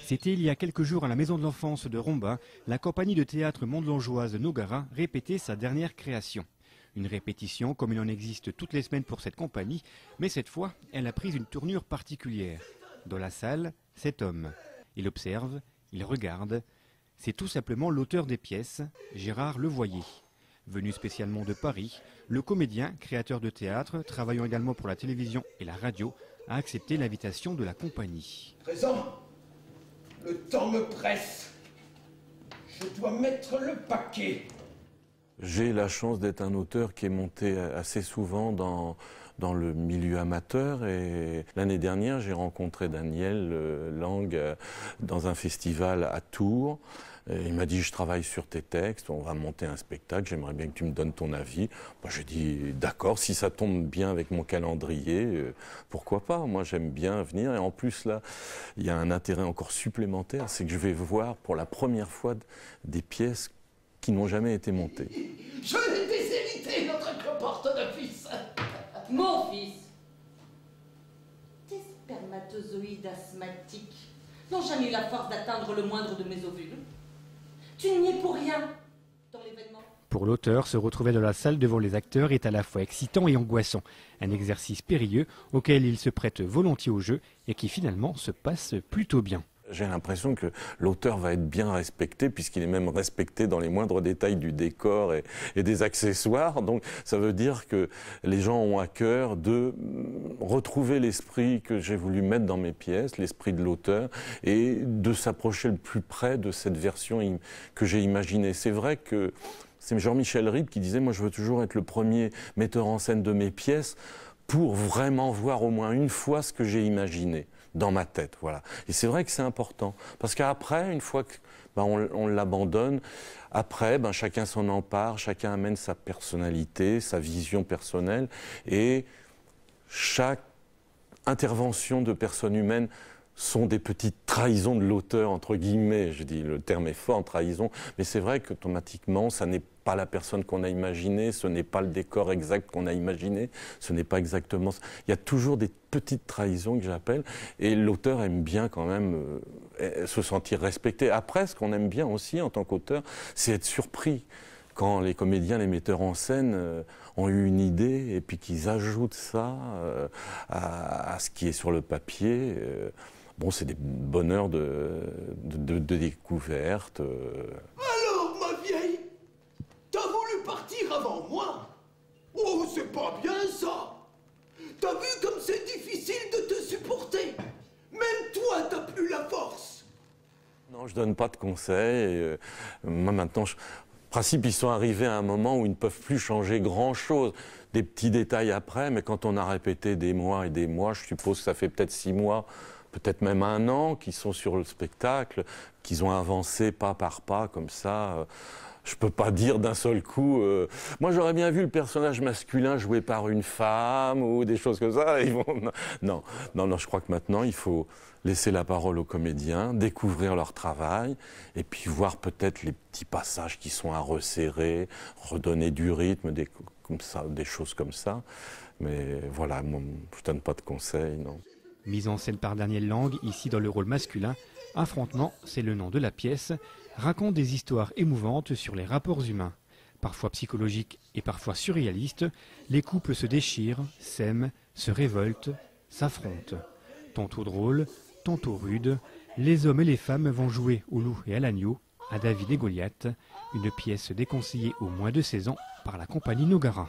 C'était il y a quelques jours à la Maison de l'Enfance de Rombin, la compagnie de théâtre mondelangeoise Nogara répétait sa dernière création. Une répétition comme il en existe toutes les semaines pour cette compagnie, mais cette fois, elle a pris une tournure particulière. Dans la salle, cet homme. Il observe, il regarde. C'est tout simplement l'auteur des pièces, Gérard Levoyer. Venu spécialement de Paris, le comédien, créateur de théâtre, travaillant également pour la télévision et la radio, a accepté l'invitation de la compagnie. Présent, le temps me presse. Je dois mettre le paquet. J'ai la chance d'être un auteur qui est monté assez souvent dans le milieu amateur et l'année dernière j'ai rencontré Daniel Lang dans un festival à Tours. Et il m'a dit je travaille sur tes textes, on va monter un spectacle, j'aimerais bien que tu me donnes ton avis. Moi j'ai dit d'accord, si ça tombe bien avec mon calendrier, pourquoi pas, moi j'aime bien venir et en plus là il y a un intérêt encore supplémentaire, c'est que je vais voir pour la première fois des pièces qui n'ont jamais été montées. Je l'ai déshérité, notre comporte de fils. Mon fils, tes spermatozoïdes asthmatiques n'ont jamais eu la force d'atteindre le moindre de mes ovules. Tu n'y es pour rien dans l'événement. Pour l'auteur, se retrouver dans la salle devant les acteurs est à la fois excitant et angoissant. Un exercice périlleux auquel il se prête volontiers au jeu et qui finalement se passe plutôt bien. J'ai l'impression que l'auteur va être bien respecté, puisqu'il est même respecté dans les moindres détails du décor et des accessoires. Donc ça veut dire que les gens ont à cœur de retrouver l'esprit que j'ai voulu mettre dans mes pièces, l'esprit de l'auteur, et de s'approcher le plus près de cette version que j'ai imaginée. C'est vrai que c'est Jean-Michel Ribes qui disait « Moi je veux toujours être le premier metteur en scène de mes pièces pour vraiment voir au moins une fois ce que j'ai imaginé. » Dans ma tête, voilà. Et c'est vrai que c'est important, parce qu'après, une fois que on l'abandonne, après, chacun s'en empare, chacun amène sa personnalité, sa vision personnelle, et chaque intervention de personne humaine sont des petites trahisons de l'auteur, entre guillemets. Je dis, le terme est fort, trahison, mais c'est vrai qu'automatiquement, ça n'est pas la personne qu'on a imaginée, ce n'est pas le décor exact qu'on a imaginé, ce n'est pas exactement... Il y a toujours des petites trahisons que j'appelle, et l'auteur aime bien quand même se sentir respecté. Après, ce qu'on aime bien aussi en tant qu'auteur, c'est être surpris. Quand les comédiens, les metteurs en scène ont eu une idée et puis qu'ils ajoutent ça à ce qui est sur le papier... Bon, c'est des bonheurs de découverte. Alors, ma vieille, t'as voulu partir avant moi? Oh, c'est pas bien ça. T'as vu comme c'est difficile de te supporter? Même toi, t'as plus la force. Non, je donne pas de conseils. Moi, maintenant, en principe, ils sont arrivés à un moment où ils ne peuvent plus changer grand-chose. Des petits détails après, mais quand on a répété des mois et des mois, je suppose que ça fait peut-être 6 mois, peut-être même 1 an, qu'ils sont sur le spectacle, qu'ils ont avancé pas par pas, comme ça. Je peux pas dire d'un seul coup... Moi, j'aurais bien vu le personnage masculin joué par une femme ou des choses comme ça. Non, je crois que maintenant, il faut laisser la parole aux comédiens, découvrir leur travail, et puis voir peut-être les petits passages qui sont à resserrer, redonner du rythme, des choses comme ça. Mais voilà, moi, je donne pas de conseils, non. Mise en scène par Daniel Lang, ici dans le rôle masculin, Affrontement, c'est le nom de la pièce, raconte des histoires émouvantes sur les rapports humains. Parfois psychologiques et parfois surréalistes, les couples se déchirent, s'aiment, se révoltent, s'affrontent. Tantôt drôles, tantôt rudes, les hommes et les femmes vont jouer au loup et à l'agneau, à David et Goliath, une pièce déconseillée aux moins de 16 ans par la compagnie Nogara.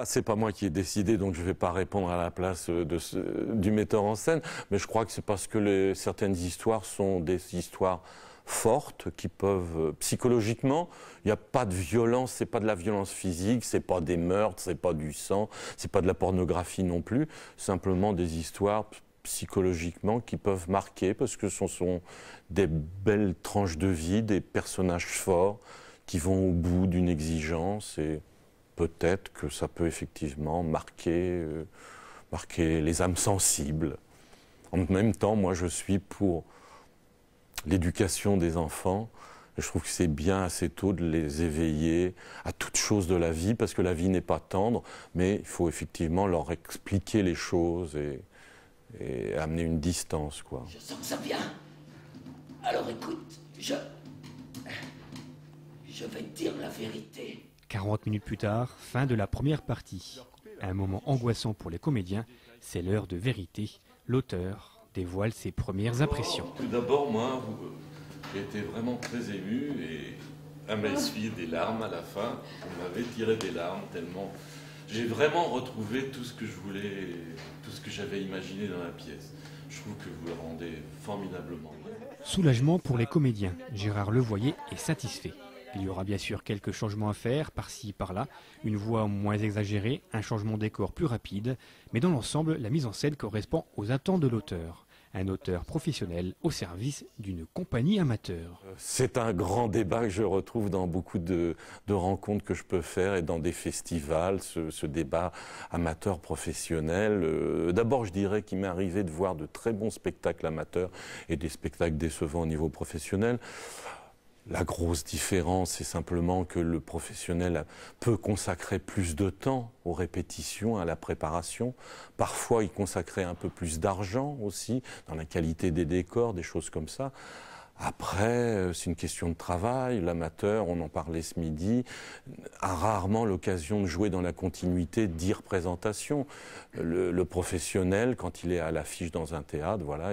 C'est pas moi qui ai décidé, donc je ne vais pas répondre à la place du metteur en scène, mais je crois que c'est parce que certaines histoires sont des histoires fortes qui peuvent, psychologiquement, il n'y a pas de violence, c'est pas de la violence physique, c'est pas des meurtres, c'est pas du sang, c'est pas de la pornographie non plus, simplement des histoires psychologiquement qui peuvent marquer parce que ce sont des belles tranches de vie, des personnages forts qui vont au bout d'une exigence et peut-être que ça peut effectivement marquer les âmes sensibles. En même temps, moi je suis pour l'éducation des enfants. Je trouve que c'est bien assez tôt de les éveiller à toute chose de la vie, parce que la vie n'est pas tendre, mais il faut effectivement leur expliquer les choses et et amener une distance, quoi. Je sens que ça vient. Alors écoute, je vais te dire la vérité. 40 minutes plus tard, fin de la première partie. Un moment angoissant pour les comédiens, c'est l'heure de vérité. L'auteur dévoile ses premières impressions. Tout d'abord, moi, j'ai été vraiment très ému et à m'essuyer des larmes à la fin. Vous m'avez tiré des larmes tellement... J'ai vraiment retrouvé tout ce que je voulais, tout ce que j'avais imaginé dans la pièce. Je trouve que vous le rendez formidablement bien. Soulagement pour les comédiens. Gérard Levoyer est satisfait. Il y aura bien sûr quelques changements à faire, par-ci, par-là, une voix moins exagérée, un changement de décor plus rapide, mais dans l'ensemble, la mise en scène correspond aux attentes de l'auteur. Un auteur professionnel au service d'une compagnie amateur. C'est un grand débat que je retrouve dans beaucoup de rencontres que je peux faire et dans des festivals, ce débat amateur-professionnel. D'abord, je dirais qu'il m'est arrivé de voir de très bons spectacles amateurs et des spectacles décevants au niveau professionnel. La grosse différence, c'est simplement que le professionnel peut consacrer plus de temps aux répétitions, à la préparation. Parfois, il consacrait un peu plus d'argent aussi, dans la qualité des décors, des choses comme ça. Après, c'est une question de travail. L'amateur, on en parlait ce midi, a rarement l'occasion de jouer dans la continuité, de représentation. Le professionnel, quand il est à l'affiche dans un théâtre, voilà,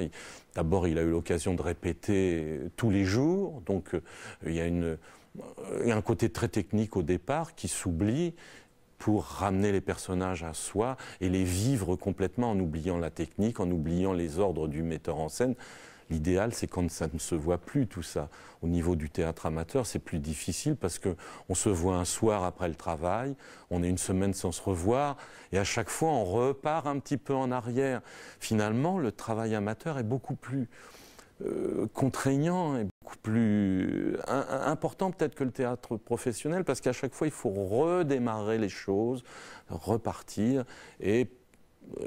d'abord il a eu l'occasion de répéter tous les jours, donc il y a un côté très technique au départ qui s'oublie pour ramener les personnages à soi et les vivre complètement en oubliant la technique, en oubliant les ordres du metteur en scène. L'idéal, c'est quand ça ne se voit plus, tout ça. Au niveau du théâtre amateur, c'est plus difficile parce qu'on se voit un soir après le travail, on est une semaine sans se revoir, et à chaque fois, on repart un petit peu en arrière. Finalement, le travail amateur est beaucoup plus contraignant et beaucoup plus important peut-être que le théâtre professionnel, parce qu'à chaque fois, il faut redémarrer les choses, repartir, et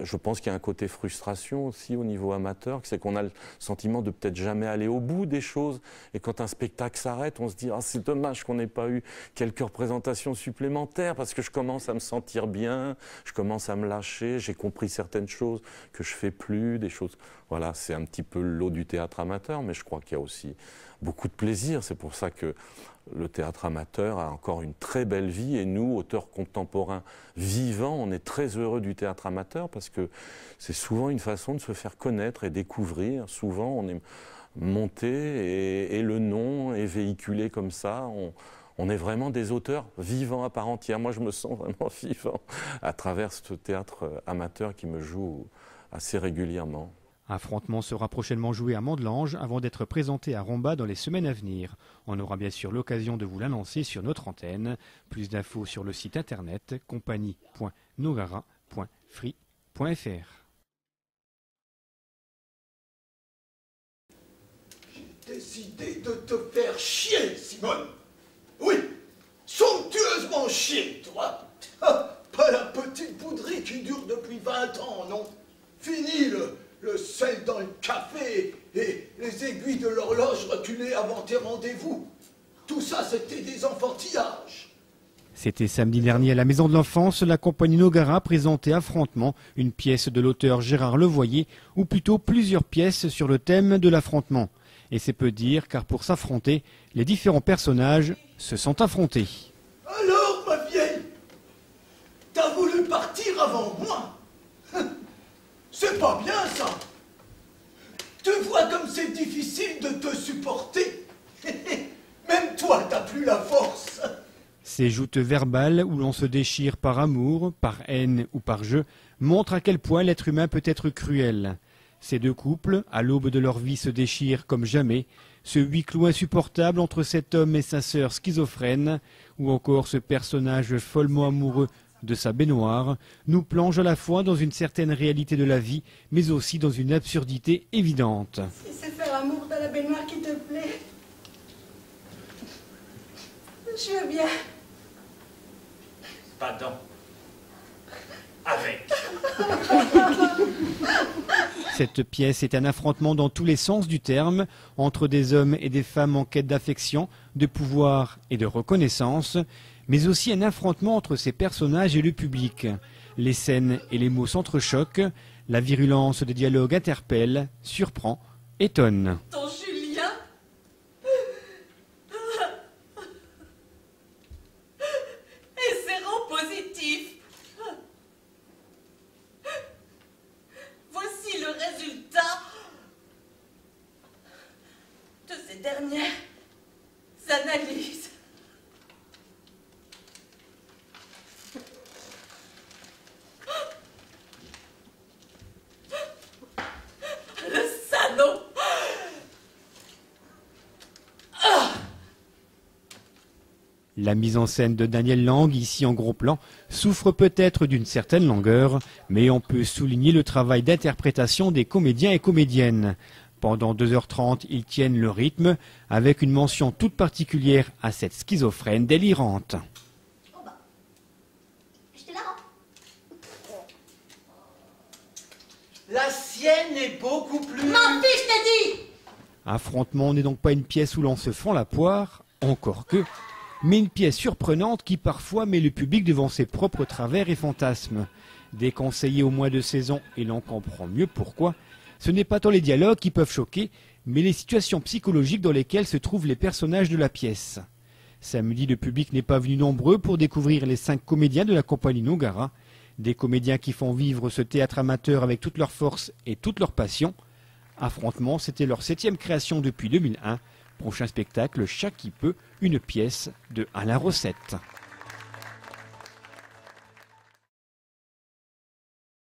je pense qu'il y a un côté frustration aussi au niveau amateur, c'est qu'on a le sentiment de peut-être jamais aller au bout des choses. Et quand un spectacle s'arrête, on se dit « Ah, c'est dommage qu'on n'ait pas eu quelques représentations supplémentaires parce que je commence à me sentir bien, je commence à me lâcher, j'ai compris certaines choses que je fais plus, des choses... » Voilà, c'est un petit peu l'eau du théâtre amateur, mais je crois qu'il y a aussi beaucoup de plaisir. C'est pour ça que le théâtre amateur a encore une très belle vie et nous, auteurs contemporains vivants, on est très heureux du théâtre amateur parce que c'est souvent une façon de se faire connaître et découvrir. Souvent, on est monté et le nom est véhiculé comme ça. On est vraiment des auteurs vivants à part entière. Moi, je me sens vraiment vivant à travers ce théâtre amateur qui me joue assez régulièrement. Affrontement sera prochainement joué à Mandelange avant d'être présenté à Romba dans les semaines à venir. On aura bien sûr l'occasion de vous l'annoncer sur notre antenne. Plus d'infos sur le site internet compagnie.nogara.free.fr. J'ai décidé de te faire chier, Simone. Oui, somptueusement chier, toi. Ah, pas la petite bouderie qui dure depuis 20 ans, non. Fini le sel dans le café et les aiguilles de l'horloge reculées avant tes rendez-vous. Tout ça, c'était des enfantillages. C'était samedi dernier à la Maison de l'Enfance, la compagnie Nogara présentait Affrontement, une pièce de l'auteur Gérard Levoyer, ou plutôt plusieurs pièces sur le thème de l'affrontement. Et c'est peu dire, car pour s'affronter, les différents personnages se sont affrontés. Alors, ma vieille, t'as voulu partir avant moi? C'est pas bien, ça. Tu vois comme c'est difficile de te supporter. Même toi, t'as plus la force. Ces joutes verbales où l'on se déchire par amour, par haine ou par jeu montrent à quel point l'être humain peut être cruel. Ces deux couples, à l'aube de leur vie, se déchirent comme jamais. Ce huis clos insupportable entre cet homme et sa sœur schizophrène, ou encore ce personnage follement amoureux de sa baignoire, nous plonge à la fois dans une certaine réalité de la vie, mais aussi dans une absurdité évidente. Si c'est faire l'amour dans la baignoire qui te plaît, je veux bien. Pas dans. Avec. Cette pièce est un affrontement dans tous les sens du terme, entre des hommes et des femmes en quête d'affection, de pouvoir et de reconnaissance, mais aussi un affrontement entre ces personnages et le public. Les scènes et les mots s'entrechoquent, La virulence des dialogues interpelle, surprend, étonne. Ton Julien est séropositif. Voici le résultat de ces dernières analyses. Le salaud! La mise en scène de Daniel Lang, ici en gros plan, souffre peut-être d'une certaine longueur, mais on peut souligner le travail d'interprétation des comédiens et comédiennes. Pendant 2h30, ils tiennent le rythme, avec une mention toute particulière à cette schizophrène délirante. Oh bah, je te la rends. La sienne est beaucoup plus... M'en fiche, t'ai dit! Affrontement n'est donc pas une pièce où l'on se fend la poire, encore que, mais une pièce surprenante qui parfois met le public devant ses propres travers et fantasmes. Déconseillé au moins de saison, et l'on comprend mieux pourquoi, ce n'est pas tant les dialogues qui peuvent choquer, mais les situations psychologiques dans lesquelles se trouvent les personnages de la pièce. Samedi, le public n'est pas venu nombreux pour découvrir les 5 comédiens de la compagnie Nogara, des comédiens qui font vivre ce théâtre amateur avec toute leur force et toute leur passion. Affrontement, c'était leur 7e création depuis 2001. Prochain spectacle, Chat qui peut, une pièce de Alain Rossette.